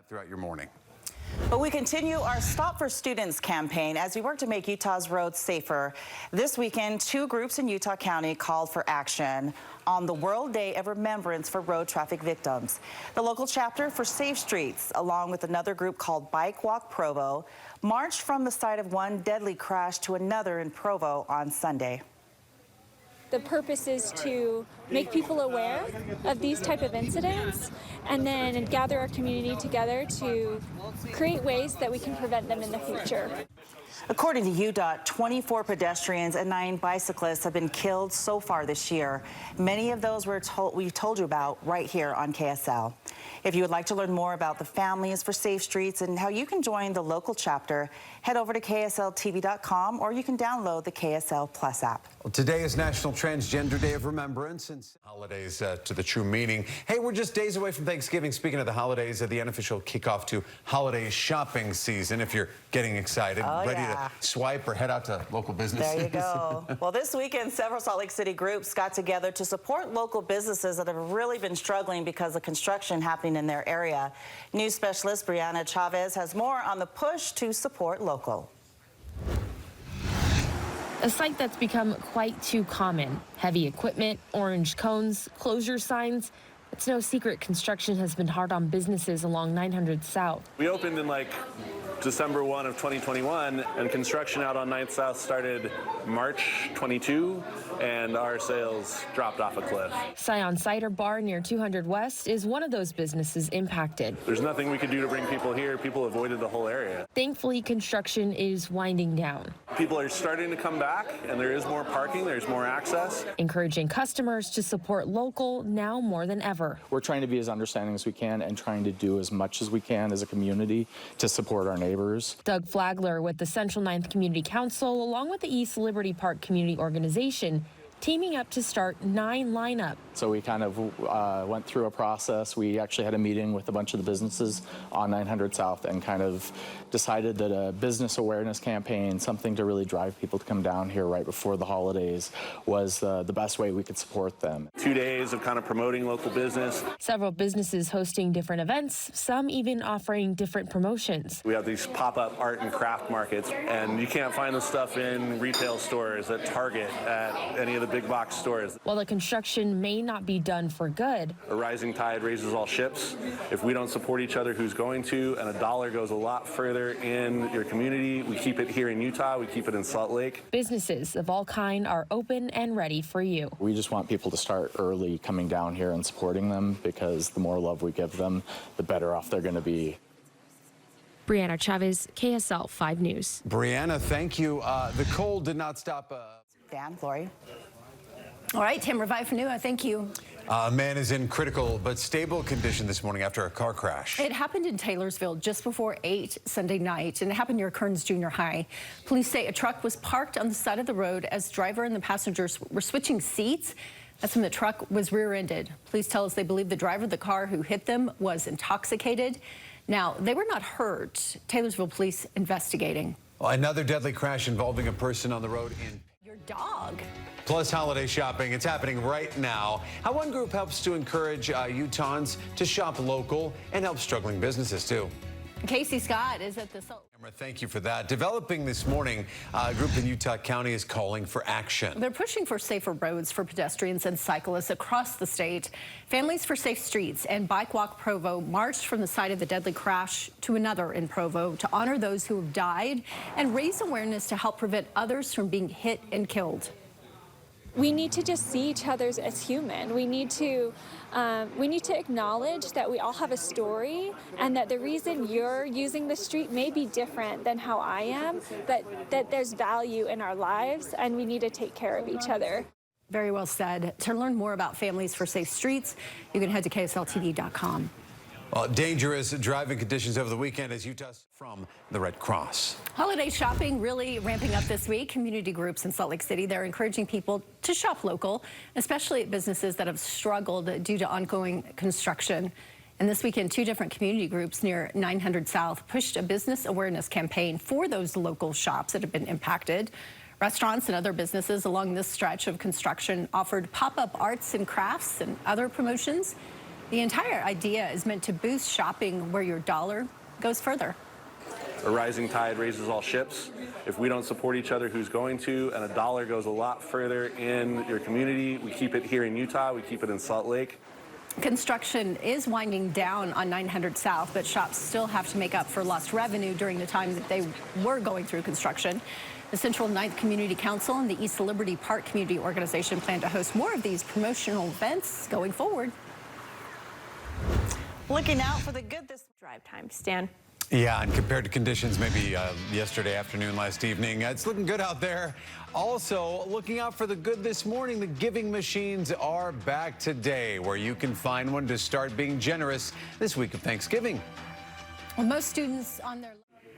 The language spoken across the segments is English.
throughout your morning. But we continue our Stop for Students campaign as we work to make Utah's roads safer. This weekend, 2 groups in Utah County called for action on the World Day of Remembrance for Road Traffic Victims. The local chapter for Safe Streets, along with another group called Bike Walk Provo, marched from the site of one deadly crash to another in Provo on Sunday. The purpose is to make people aware of these type of incidents and then gather our community together to create ways that we can prevent them in the future. According to UDOT, 24 pedestrians and 9 bicyclists have been killed so far this year. Many of those we've told you about right here on KSL. If you would like to learn more about the Families for Safe Streets and how you can join the local chapter, head over to KSL-TV.com or you can download the KSL Plus app. Well, today is National Transgender Day of Remembrance and holidays to the true meaning. Hey, we're just days away from Thanksgiving. Speaking of the holidays, the unofficial kickoff to holiday shopping season. If you're getting excited, ready to swipe or head out to local business. There you go. Well, this weekend, several Salt Lake City groups got together to support local businesses that have really been struggling because of construction happening in their area. News specialist Brianna Chavez has more on the push to support local. A sight that's become quite too common. Heavy equipment, orange cones, closure signs. It's no secret construction has been hard on businesses along 900 South. We opened in December 1 of 2021, and construction out on 9th South started March 22, and our sales dropped off a cliff. Scion Cider Bar near 200 West is one of those businesses impacted. There's nothing we could do to bring people here. People avoided the whole area. Thankfully, construction is winding down. People are starting to come back, and there is more parking, there's more access. Encouraging customers to support local now more than ever. We're trying to be as understanding as we can and trying to do as much as we can as a community to support our neighbors. Doug Flagler with the Central 9th Community Council, along with the East Liberty Park Community Organization, teaming up to start 9 lineup. So we kind of went through a process. We actually had a meeting with a bunch of the businesses on 900 South and kind of decided that a business awareness campaign, something to really drive people to come down here right before the holidays, was the best way we could support them. 2 days of kind of promoting local business. Several businesses hosting different events, some even offering different promotions. We have these pop-up art and craft markets, and you can't find this stuff in retail stores, at Target, at any of the big box stores. While the construction may not be done for good, A rising tide raises all ships. If we don't support each other, who's going to? And a dollar goes a lot further in your community. We keep it here in Utah. We keep it in Salt Lake. businesses of all kind are open and ready for you. We just want people to start early coming down here and supporting them, because the more love we give them, the better off they're going to be. Brianna Chavez, KSL 5 News. Brianna, thank you. The cold did not stop. Dan, Lori. All right, Tim Revive for New. Thank you. A man is in critical but stable condition this morning after a car crash. It happened in Taylorsville just before 8 Sunday night, and it happened near Kearns Junior High. Police say a truck was parked on the side of the road as driver and the passengers were switching seats. That's when the truck was rear-ended. Police tell us they believe the driver of the car who hit them was intoxicated. Now, they were not hurt. Taylorsville police investigating. Well, another deadly crash involving a person on the road in Your dog. Plus holiday shopping. It's happening right now. How one group helps to encourage Utahns to shop local and help struggling businesses too. Casey Scott is at the... Thank you for that. Developing this morning, a group in Utah County is calling for action. They're pushing for safer roads for pedestrians and cyclists across the state. Families for Safe Streets and Bike Walk Provo marched from the site of the deadly crash to another in Provo to honor those who have died and raise awareness to help prevent others from being hit and killed. We need to just see each other as human. We need to acknowledge that we all have a story, and that the reason you're using the street may be different than how I am, but that there's value in our lives, and we need to take care of each other. Very well said. To learn more about Families for Safe Streets, you can head to KSL-TV.com. Well, dangerous driving conditions over the weekend as Utah's from the Red Cross. Holiday shopping really ramping up this week. Community groups in Salt Lake City, they're encouraging people to shop local, especially at businesses that have struggled due to ongoing construction. And this weekend, 2 different community groups near 900 South pushed a business awareness campaign for those local shops that have been impacted. Restaurants and other businesses along this stretch of construction offered pop-up arts and crafts and other promotions. The entire idea is meant to boost shopping where your dollar goes further. A rising tide raises all ships. If we don't support each other, who's going to? And a dollar goes a lot further in your community. We keep it here in Utah. We keep it in Salt Lake. Construction is winding down on 900 South, but shops still have to make up for lost revenue during the time that they were going through construction. The Central 9th Community Council and the East Liberty Park Community Organization plan to host more of these promotional events going forward. Looking out for the good this drive time. Stan. Yeah, and compared to conditions maybe yesterday afternoon, last evening, it's looking good out there. Also, looking out for the good this morning, the giving machines are back today, where you can find one to start being generous this week of Thanksgiving. Well, most students on their...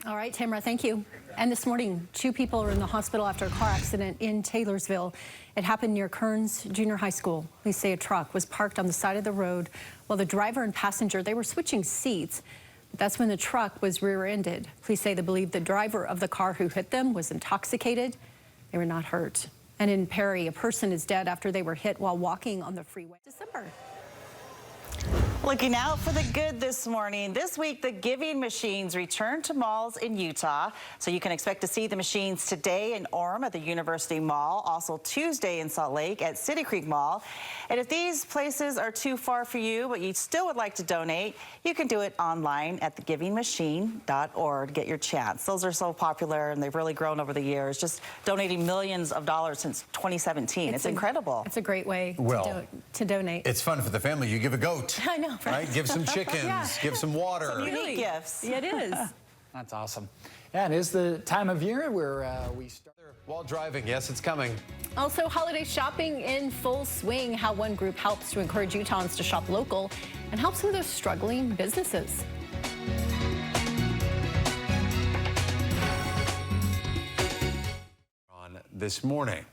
All right, Tamara, thank you. And this morning, 2 people are in the hospital after a car accident in Taylorsville. It happened near Kearns Junior High School. Police say a truck was parked on the side of the road while the driver and passenger, they were switching seats. That's when the truck was rear-ended. Police say they believe the driver of the car who hit them was intoxicated. They were not hurt. And in Perry, a person is dead after they were hit while walking on the freeway. December. Looking out for the good this morning. This week, the giving machines return to malls in Utah. So you can expect to see the machines today in Orem at the University Mall, also Tuesday in Salt Lake at City Creek Mall. And if these places are too far for you, but you still would like to donate, you can do it online at thegivingmachine.org. Get your chance. Those are so popular and they've really grown over the years, just donating millions of dollars since 2017. It's incredible. It's a great way to donate. It's fun for the family. You give a goat. I know. Right? Give some chickens, give some water. Some unique gifts. Yeah, it is. That's awesome. Yeah, it is the time of year where we start. While driving, yes, it's coming. Also, holiday shopping in full swing. How one group helps to encourage Utahns to shop local and help some of those struggling businesses. On this morning.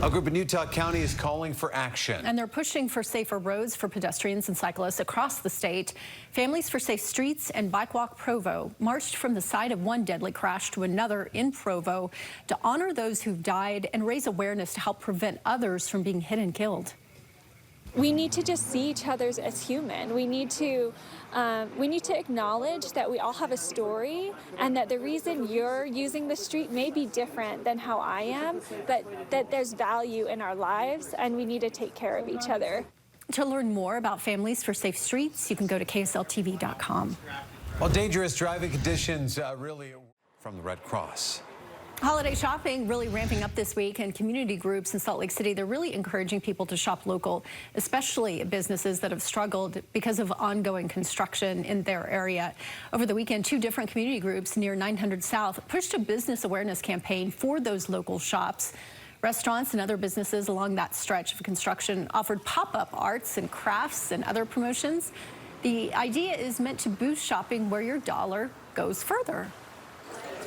A group in Utah County is calling for action. And they're pushing for safer roads for pedestrians and cyclists across the state. Families for Safe Streets and Bike Walk Provo marched from the site of one deadly crash to another in Provo to honor those who've died and raise awareness to help prevent others from being hit and killed. We need to just see each other as human. We need to acknowledge that we all have a story and that the reason you're using the street may be different than how I am, but that there's value in our lives and we need to take care of each other. To learn more about Families for Safe Streets, you can go to KSL-TV.com. Well, dangerous driving conditions really from the Red Cross. Holiday shopping really ramping up this week, and community groups in Salt Lake City, they're really encouraging people to shop local, especially businesses that have struggled because of ongoing construction in their area. Over the weekend, 2 different community groups near 900 South pushed a business awareness campaign for those local shops. Restaurants and other businesses along that stretch of construction offered pop-up arts and crafts and other promotions. The idea is meant to boost shopping where your dollar goes further.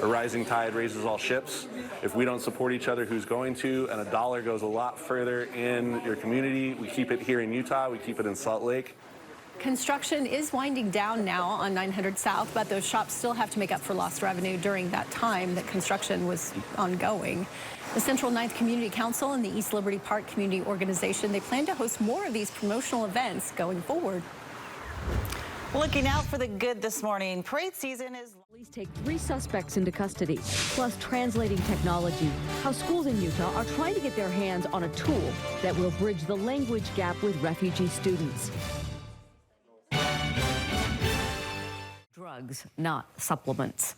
A rising tide raises all ships. If we don't support each other, who's going to? And a dollar goes a lot further in your community. We keep it here in Utah. We keep it in Salt Lake. Construction is winding down now on 900 South, but those shops still have to make up for lost revenue during that time that construction was ongoing. The Central 9th Community Council and the East Liberty Park Community Organization, they plan to host more of these promotional events going forward. Looking out for the good this morning. Parade season is... Police take 3 suspects into custody, plus translating technology. How schools in Utah are trying to get their hands on a tool that will bridge the language gap with refugee students. Drugs, not supplements.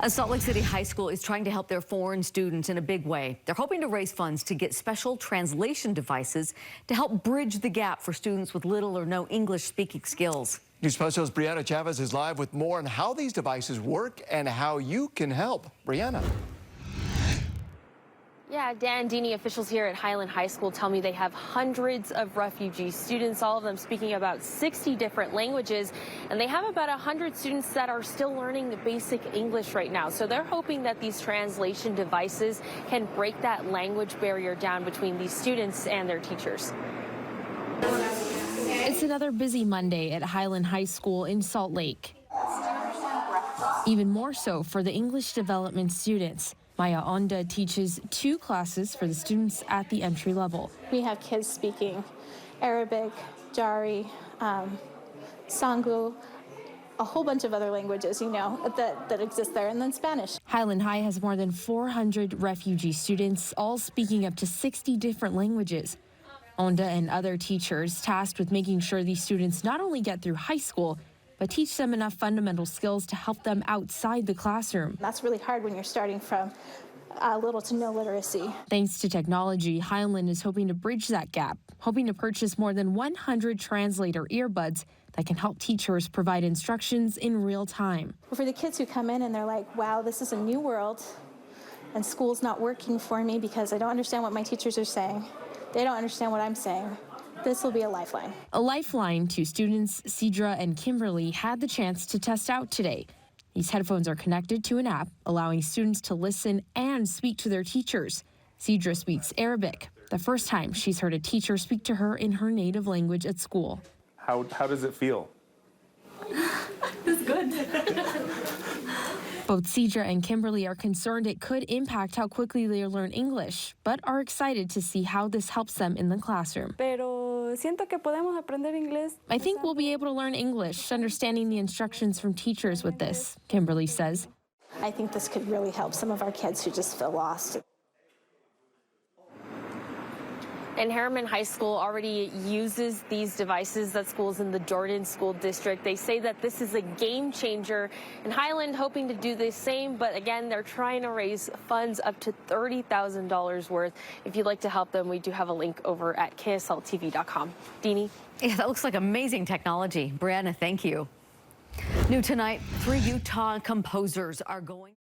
A Salt Lake City high school is trying to help their foreign students in a big way. They're hoping to raise funds to get special translation devices to help bridge the gap for students with little or no English speaking skills. News Post host Brianna Chavez is live with more on how these devices work and how you can help. Brianna. Yeah, Dan Dini, officials here at Highland High School tell me they have hundreds of refugee students, all of them speaking about 60 different languages, and they have about 100 students that are still learning basic English right now. So they're hoping that these translation devices can break that language barrier down between these students and their teachers. It's another busy Monday at Highland High School in Salt Lake. Even more so for the English development students. Maya Onda teaches 2 classes for the students at the entry level. We have kids speaking Arabic, Dari, Sangu, a whole bunch of other languages, you know, that exist there, and then Spanish. Highland High has more than 400 refugee students, all speaking up to 60 different languages. Onda and other teachers tasked with making sure these students not only get through high school, but teach them enough fundamental skills to help them outside the classroom. That's really hard when you're starting from little to no literacy. Thanks to technology, Highland is hoping to bridge that gap, hoping to purchase more than 100 translator earbuds that can help teachers provide instructions in real time. For the kids who come in and they're like, wow, this is a new world, and school's not working for me because I don't understand what my teachers are saying. They don't understand what I'm saying. This will be a lifeline. A lifeline to students Cedra and Kimberly had the chance to test out today. These headphones are connected to an app, allowing students to listen and speak to their teachers. Cedra speaks Arabic, the first time she's heard a teacher speak to her in her native language at school. How does it feel? It's good. Both Cedra and Kimberly are concerned it could impact how quickly they learn English, but are excited to see how this helps them in the classroom. Pero siento que podemos aprender inglés. I think we'll be able to learn English, understanding the instructions from teachers with this, Kimberly says. I think this could really help some of our kids who just feel lost. And Harriman High School already uses these devices at schools in the Jordan School District. They say that this is a game changer, and Highland hoping to do the same, but again, they're trying to raise funds up to $30,000 worth. If you'd like to help them, we do have a link over at KSL-TV.com. Deanie? Yeah, that looks like amazing technology. Brianna, thank you. New tonight, 3 Utah composers are going